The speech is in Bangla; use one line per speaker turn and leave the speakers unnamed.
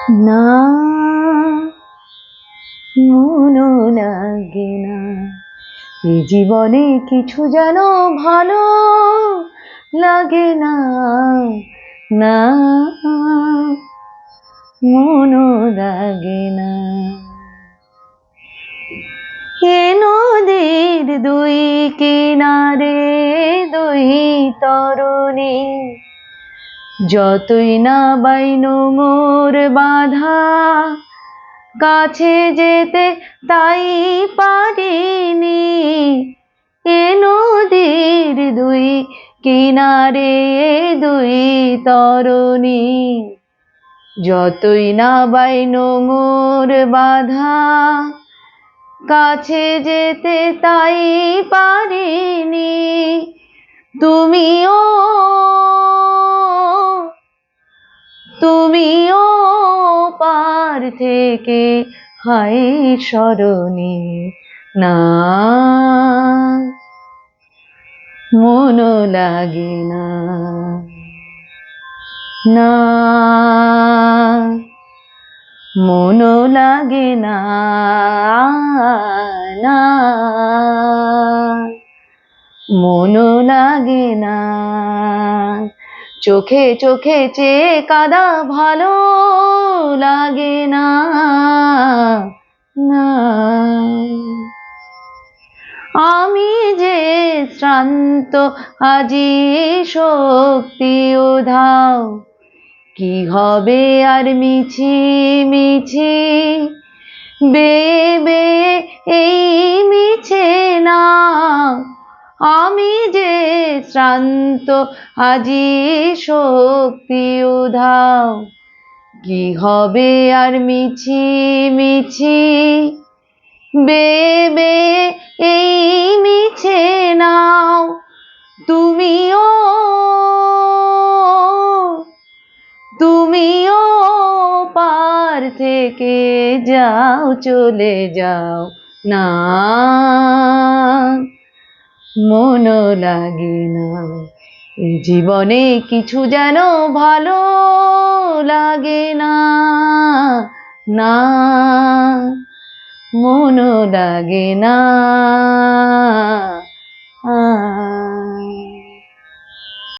না মনও লাগে না, এই জীবনে কিছু যেন ভালো লাগে না, না মনও লাগে না। এ নদীর দুই কিনারে দুই তরুণী, যতই না বাইনো মোর বাধা, কাছে যেতে তাই পারিনি। এ নদীর দুই কিনারে দুই তরুণী, যতই না বাইনো মোর বাধা, কাছে যেতে তাই পারিনি। তুমিও তুমিও পার থেকে হায় স্মরণে, না মনও লাগে না, না মনও লাগে না, না মনও লাগে না। চোখে চোখে চেয়ে কাঁদা ভালো লাগে না, না আমি যে শ্রান্ত আজি শক্তি উধাও, কি হবে আর মিছি মিছি বেয়ে বেয়ে এই মিছে না। আমি যে শ্রান্ত আজি শক্তি উধাও, কি হবে আর মিছি মিছি বেয়ে বেয়ে এই মিছে নাও। তুমিও তুমিও পার থেকে যাও, চলে যাও, না মনও লাগে না, এই জীবনে কিছু যেন ভালো লাগে না, না মনও লাগে না।